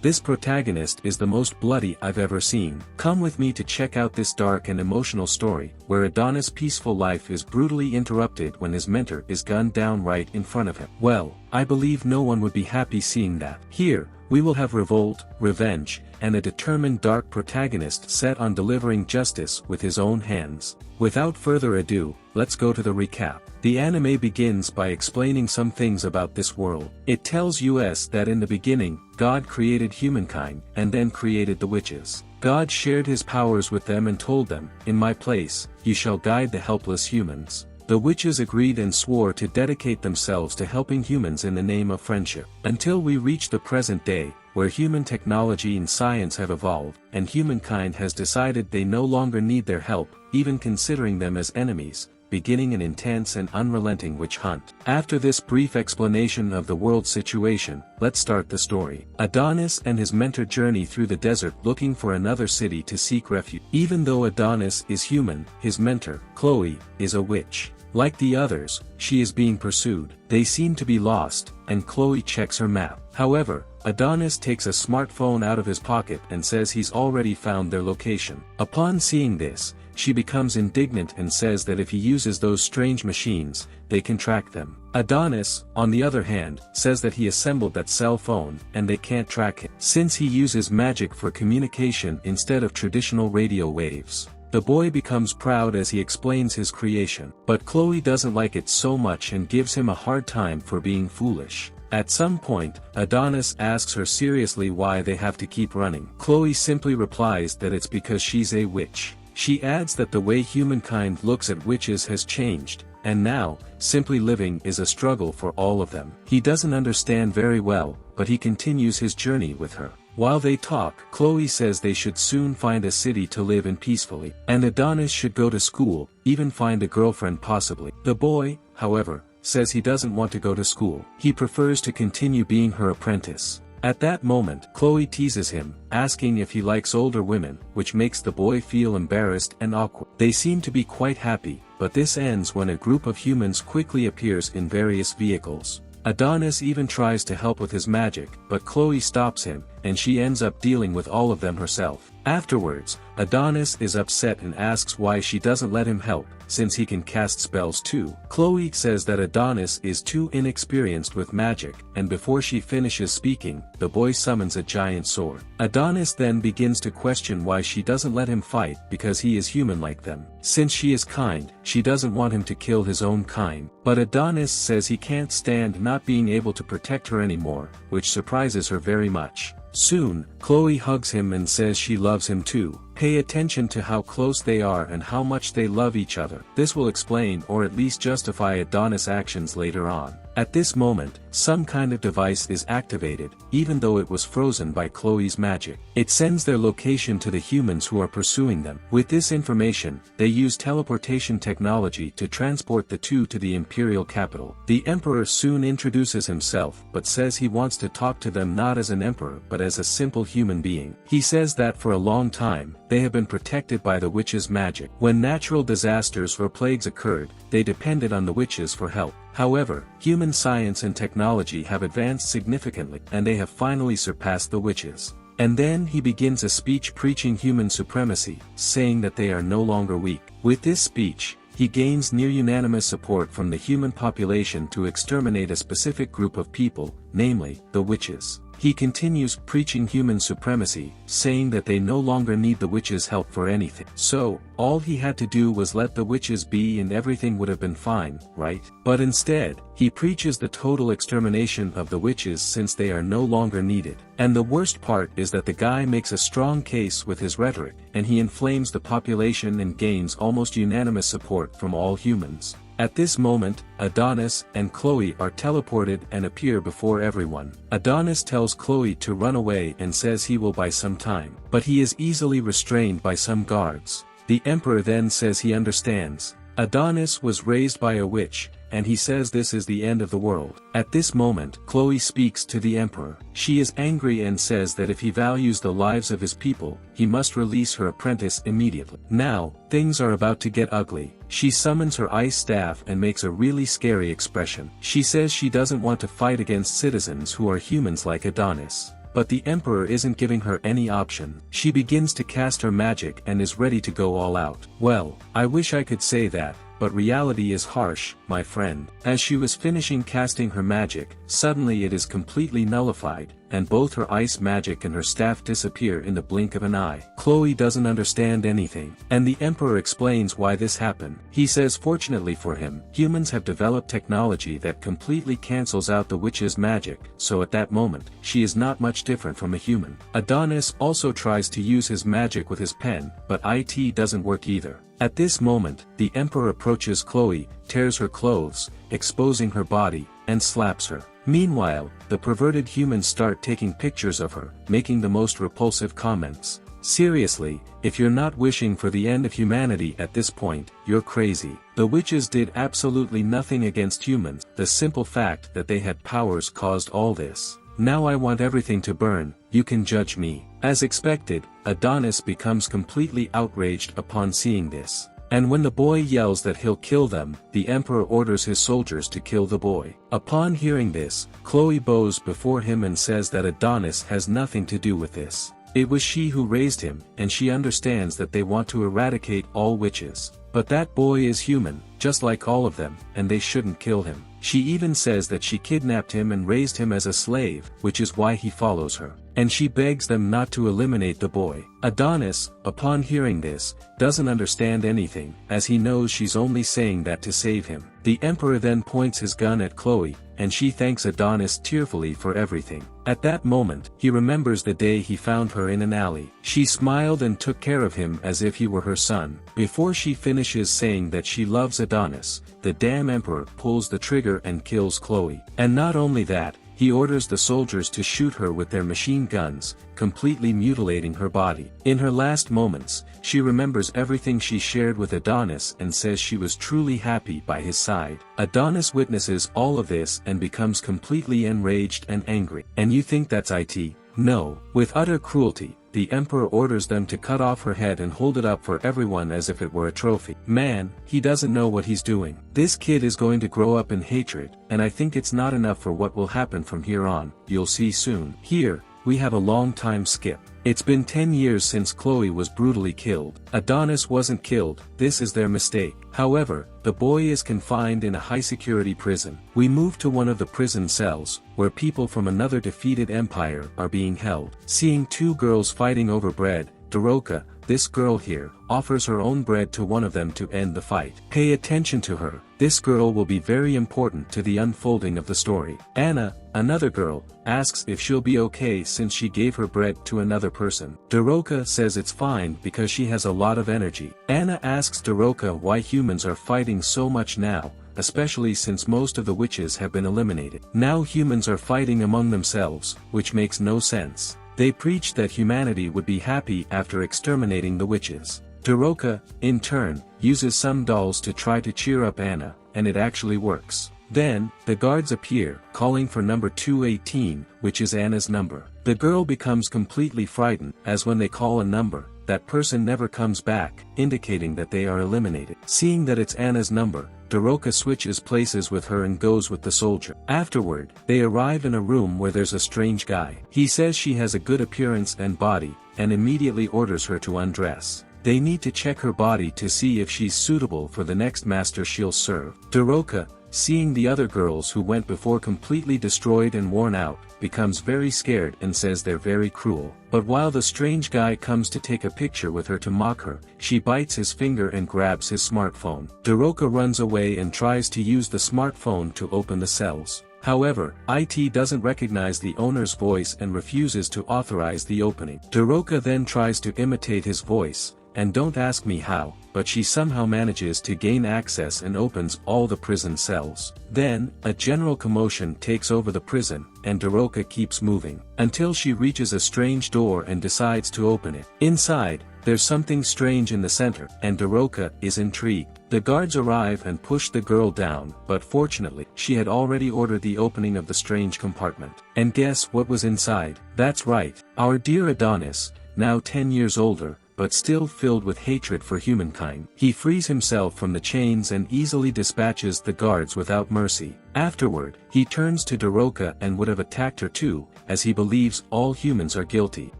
This protagonist is the most bloody I've ever seen. Come with me to check out this dark and emotional story, where Adonis' peaceful life is brutally interrupted when his mentor is gunned down right in front of him. Well, I believe no one would be happy seeing that. Here, we will have revolt, revenge, and a determined dark protagonist set on delivering justice with his own hands. Without further ado, let's go to the recap. The anime begins by explaining some things about this world. It tells us that in the beginning, God created humankind, and then created the witches. God shared his powers with them and told them, "In my place, you shall guide the helpless humans." The witches agreed and swore to dedicate themselves to helping humans in the name of friendship. Until we reach the present day, where human technology and science have evolved, and humankind has decided they no longer need their help, even considering them as enemies, beginning an intense and unrelenting witch hunt. After this brief explanation of the world's situation, let's start the story. Adonis and his mentor journey through the desert looking for another city to seek refuge. Even though Adonis is human, his mentor, Chloe, is a witch. Like the others, she is being pursued. They seem to be lost, and Chloe checks her map. However, Adonis takes a smartphone out of his pocket and says he's already found their location. Upon seeing this, she becomes indignant and says that if he uses those strange machines, they can track them. Adonis, on the other hand, says that he assembled that cell phone, and they can't track him, since he uses magic for communication instead of traditional radio waves. The boy becomes proud as he explains his creation, but Chloe doesn't like it so much and gives him a hard time for being foolish. At some point, Adonis asks her seriously why they have to keep running. Chloe simply replies that it's because she's a witch. She adds that the way humankind looks at witches has changed, and now, simply living is a struggle for all of them. He doesn't understand very well, but he continues his journey with her. While they talk, Chloe says they should soon find a city to live in peacefully, and Adonis should go to school, even find a girlfriend possibly. The boy, however, says he doesn't want to go to school. He prefers to continue being her apprentice. At that moment, Chloe teases him, asking if he likes older women, which makes the boy feel embarrassed and awkward. They seem to be quite happy, but this ends when a group of humans quickly appears in various vehicles. Adonis even tries to help with his magic, but Chloe stops him, and she ends up dealing with all of them herself. Afterwards, Adonis is upset and asks why she doesn't let him help, since he can cast spells too. Chloe says that Adonis is too inexperienced with magic, and before she finishes speaking, the boy summons a giant sword. Adonis then begins to question why she doesn't let him fight because he is human like them. Since she is kind, she doesn't want him to kill his own kind, but Adonis says he can't stand not being able to protect her anymore, which surprises her very much. Soon, Chloe hugs him and says she loves him too. Pay attention to how close they are and how much they love each other. This will explain or at least justify Adonis' actions later on. At this moment, some kind of device is activated, even though it was frozen by Chloe's magic. It sends their location to the humans who are pursuing them. With this information, they use teleportation technology to transport the two to the imperial capital. The emperor soon introduces himself but says he wants to talk to them not as an emperor but as a simple human being. He says that for a long time, they have been protected by the witches' magic. When natural disasters or plagues occurred, they depended on the witches for help. However, human science and technology have advanced significantly, and they have finally surpassed the witches. And then he begins a speech preaching human supremacy, saying that they are no longer weak. With this speech, he gains near unanimous support from the human population to exterminate a specific group of people, namely, the witches. He continues preaching human supremacy, saying that they no longer need the witches' help for anything. So, all he had to do was let the witches be and everything would have been fine, right? But instead, he preaches the total extermination of the witches since they are no longer needed. And the worst part is that the guy makes a strong case with his rhetoric, and he inflames the population and gains almost unanimous support from all humans. At this moment, Adonis and Chloe are teleported and appear before everyone. Adonis tells Chloe to run away and says he will buy some time, but he is easily restrained by some guards. The emperor then says he understands. Adonis was raised by a witch, and he says this is the end of the world. At this moment, Chloe speaks to the emperor. She is angry and says that if he values the lives of his people, he must release her apprentice immediately. Now, things are about to get ugly. She summons her ice staff and makes a really scary expression. She says she doesn't want to fight against citizens who are humans like Adonis. But the Emperor isn't giving her any option. She begins to cast her magic and is ready to go all out. Well, I wish I could say that, but reality is harsh, my friend. As she was finishing casting her magic, suddenly it is completely nullified, and both her ice magic and her staff disappear in the blink of an eye. Chloe doesn't understand anything, and the Emperor explains why this happened. He says fortunately for him, humans have developed technology that completely cancels out the witch's magic, so at that moment, she is not much different from a human. Adonis also tries to use his magic with his pen, but it doesn't work either. At this moment, the Emperor approaches Chloe, tears her clothes, exposing her body, and slaps her. Meanwhile, the perverted humans start taking pictures of her, making the most repulsive comments. Seriously, if you're not wishing for the end of humanity at this point, you're crazy. The witches did absolutely nothing against humans. The simple fact that they had powers caused all this. Now I want everything to burn, you can judge me. As expected, Adonis becomes completely outraged upon seeing this. And when the boy yells that he'll kill them, the Emperor orders his soldiers to kill the boy. Upon hearing this, Chloe bows before him and says that Adonis has nothing to do with this. It was she who raised him, and she understands that they want to eradicate all witches. But that boy is human, just like all of them, and they shouldn't kill him. She even says that she kidnapped him and raised him as a slave, which is why he follows her. And she begs them not to eliminate the boy. Adonis, upon hearing this, doesn't understand anything, as he knows she's only saying that to save him. The Emperor then points his gun at Chloe, and she thanks Adonis tearfully for everything. At that moment, he remembers the day he found her in an alley. She smiled and took care of him as if he were her son. Before she finishes saying that she loves Adonis, the damn Emperor pulls the trigger and kills Chloe. And not only that, he orders the soldiers to shoot her with their machine guns, completely mutilating her body. In her last moments, she remembers everything she shared with Adonis and says she was truly happy by his side. Adonis witnesses all of this and becomes completely enraged and angry. And you think that's it? No. With utter cruelty, the Emperor orders them to cut off her head and hold it up for everyone as if it were a trophy. Man, he doesn't know what he's doing. This kid is going to grow up in hatred, and I think it's not enough for what will happen from here on. You'll see soon. Here, we have a long time skip. It's been 10 years since Chloe was brutally killed. Adonis wasn't killed, this is their mistake. However, the boy is confined in a high-security prison. We move to one of the prison cells, where people from another defeated empire are being held. Seeing two girls fighting over bread, Doroka, this girl here, offers her own bread to one of them to end the fight. Pay attention to her, this girl will be very important to the unfolding of the story. Anna, another girl, asks if she'll be okay since she gave her bread to another person. Doroka says it's fine because she has a lot of energy. Anna asks Doroka why humans are fighting so much now, especially since most of the witches have been eliminated. Now humans are fighting among themselves, which makes no sense. They preach that humanity would be happy after exterminating the witches. Doroka, in turn, uses some dolls to try to cheer up Anna, and it actually works. Then, the guards appear, calling for number 218, which is Anna's number. The girl becomes completely frightened, as when they call a number, that person never comes back, indicating that they are eliminated. Seeing that it's Anna's number, Doroka switches places with her and goes with the soldier. Afterward, they arrive in a room where there's a strange guy. He says she has a good appearance and body, and immediately orders her to undress. They need to check her body to see if she's suitable for the next master she'll serve. Doroka, seeing the other girls who went before completely destroyed and worn out, becomes very scared and says they're very cruel. But while the strange guy comes to take a picture with her to mock her, she bites his finger and grabs his smartphone. Doroka runs away and tries to use the smartphone to open the cells. However, IT doesn't recognize the owner's voice and refuses to authorize the opening. Doroka then tries to imitate his voice, and don't ask me how, but she somehow manages to gain access and opens all the prison cells. Then, a general commotion takes over the prison, and Doroka keeps moving, until she reaches a strange door and decides to open it. Inside, there's something strange in the center, and Doroka is intrigued. The guards arrive and push the girl down, but fortunately, she had already ordered the opening of the strange compartment. And guess what was inside? That's right, our dear Adonis, now 10 years older, but still filled with hatred for humankind. He frees himself from the chains and easily dispatches the guards without mercy. Afterward, he turns to Doroka and would have attacked her too, as he believes all humans are guilty.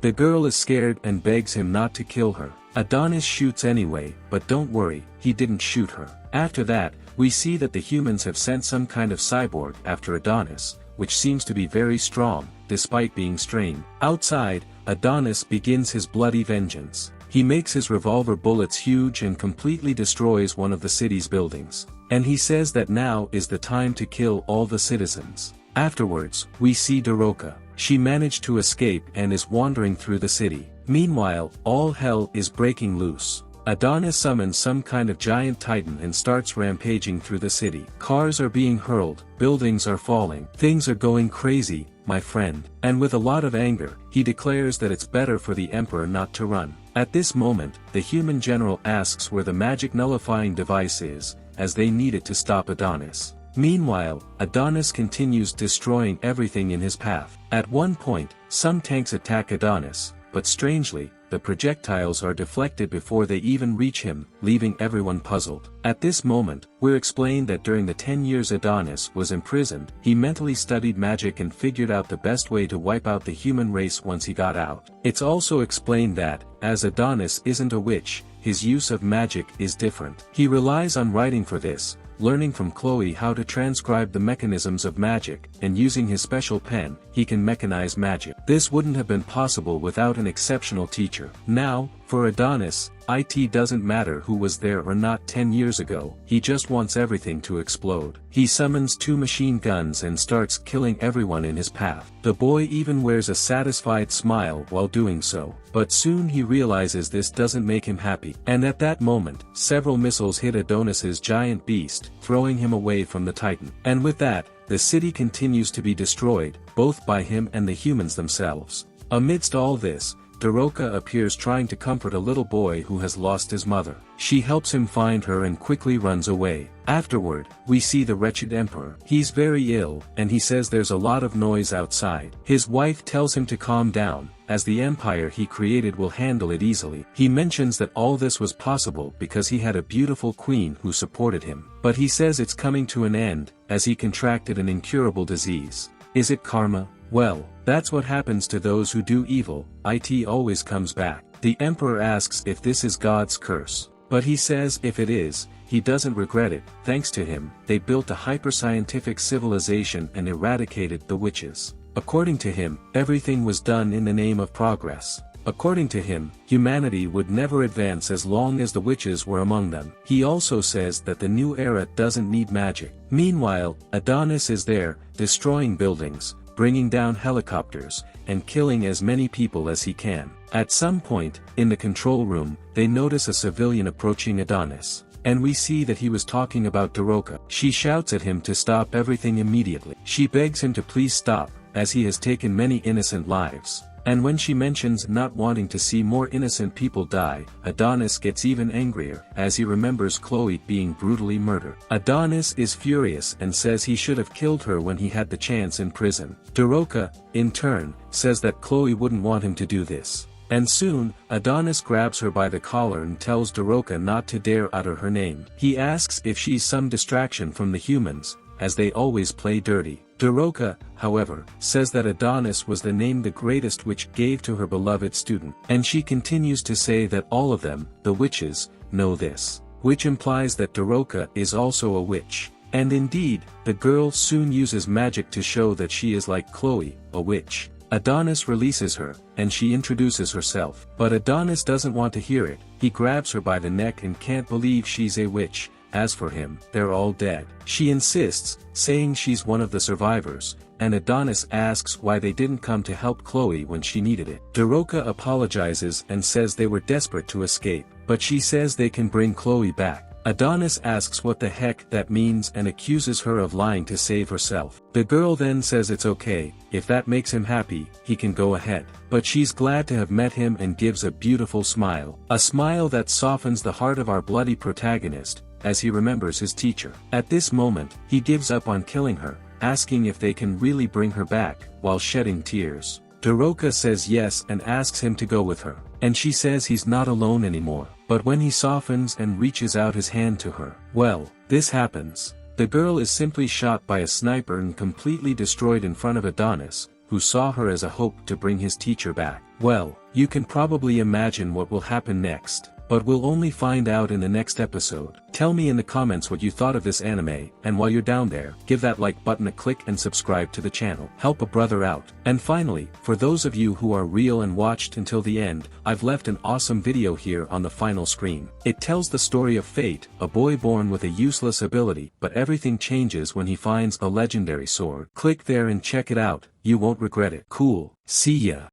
The girl is scared and begs him not to kill her. Adonis shoots anyway, but don't worry, he didn't shoot her. After that, we see that the humans have sent some kind of cyborg after Adonis, which seems to be very strong, despite being strained. Outside, Adonis begins his bloody vengeance. He makes his revolver bullets huge and completely destroys one of the city's buildings. And he says that now is the time to kill all the citizens. Afterwards, we see Doroka. She managed to escape and is wandering through the city. Meanwhile, all hell is breaking loose. Adonis summons some kind of giant titan and starts rampaging through the city. Cars are being hurled, buildings are falling, things are going crazy, my friend. And with a lot of anger, he declares that it's better for the emperor not to run. At this moment, the human general asks where the magic nullifying device is, as they need it to stop Adonis. Meanwhile, Adonis continues destroying everything in his path. At one point, some tanks attack Adonis, but strangely, the projectiles are deflected before they even reach him, leaving everyone puzzled. At this moment, we're explained that during the 10 years Adonis was imprisoned, he mentally studied magic and figured out the best way to wipe out the human race once he got out. It's also explained that, as Adonis isn't a witch, his use of magic is different. He relies on writing for this, learning from Chloe how to transcribe the mechanisms of magic, and using his special pen, he can mechanize magic. This wouldn't have been possible without an exceptional teacher. Now, for Adonis, it doesn't matter who was there or not 10 years ago, he just wants everything to explode. He summons 2 machine guns and starts killing everyone in his path. The boy even wears a satisfied smile while doing so, but soon he realizes this doesn't make him happy. And at that moment, several missiles hit Adonis's giant beast, throwing him away from the Titan. And with that, the city continues to be destroyed, both by him and the humans themselves. Amidst all this, Doroka appears trying to comfort a little boy who has lost his mother. She helps him find her and quickly runs away. Afterward, we see the wretched emperor. He's very ill, and he says there's a lot of noise outside. His wife tells him to calm down, as the empire he created will handle it easily. He mentions that all this was possible because he had a beautiful queen who supported him. But he says it's coming to an end, as he contracted an incurable disease. Is it karma? Well, that's what happens to those who do evil, it always comes back. The emperor asks if this is God's curse. But he says if it is, he doesn't regret it. Thanks to him, they built a hyper-scientific civilization and eradicated the witches. According to him, everything was done in the name of progress. According to him, humanity would never advance as long as the witches were among them. He also says that the new era doesn't need magic. Meanwhile, Adonis is there, destroying buildings, bringing down helicopters, and killing as many people as he can. At some point, in the control room, they notice a civilian approaching Adonis. And we see that he was talking about Doroka. She shouts at him to stop everything immediately. She begs him to please stop, as he has taken many innocent lives. And when she mentions not wanting to see more innocent people die, Adonis gets even angrier, as he remembers Chloe being brutally murdered. Adonis is furious and says he should have killed her when he had the chance in prison. Doroka, in turn, says that Chloe wouldn't want him to do this. And soon, Adonis grabs her by the collar and tells Doroka not to dare utter her name. He asks if she's some distraction from the humans, as they always play dirty. Doroka, however, says that Adonis was the name the greatest witch gave to her beloved student. And she continues to say that all of them, the witches, know this. Which implies that Doroka is also a witch. And indeed, the girl soon uses magic to show that she is like Chloe, a witch. Adonis releases her, and she introduces herself. But Adonis doesn't want to hear it. He grabs her by the neck and can't believe she's a witch. As for him, they're all dead. She insists, saying she's one of the survivors, and Adonis asks why they didn't come to help Chloe when she needed it. Doroka apologizes and says they were desperate to escape, but she says they can bring Chloe back. Adonis asks what the heck that means and accuses her of lying to save herself. The girl then says it's okay, if that makes him happy, he can go ahead. But she's glad to have met him and gives a beautiful smile. A smile that softens the heart of our bloody protagonist, as he remembers his teacher. At this moment, he gives up on killing her, asking if they can really bring her back, while shedding tears. Doroka says yes and asks him to go with her. and she says he's not alone anymore. But when he softens and reaches out his hand to her, well, this happens. The girl is simply shot by a sniper and completely destroyed in front of Adonis, who saw her as a hope to bring his teacher back. Well, you can probably imagine what will happen next, but we'll only find out in the next episode. Tell me in the comments what you thought of this anime, and while you're down there, give that like button a click and subscribe to the channel. Help a brother out. And finally, for those of you who are real and watched until the end, I've left an awesome video here on the final screen. It tells the story of Fate, a boy born with a useless ability, but everything changes when he finds a legendary sword. Click there and check it out, you won't regret it. Cool. See ya.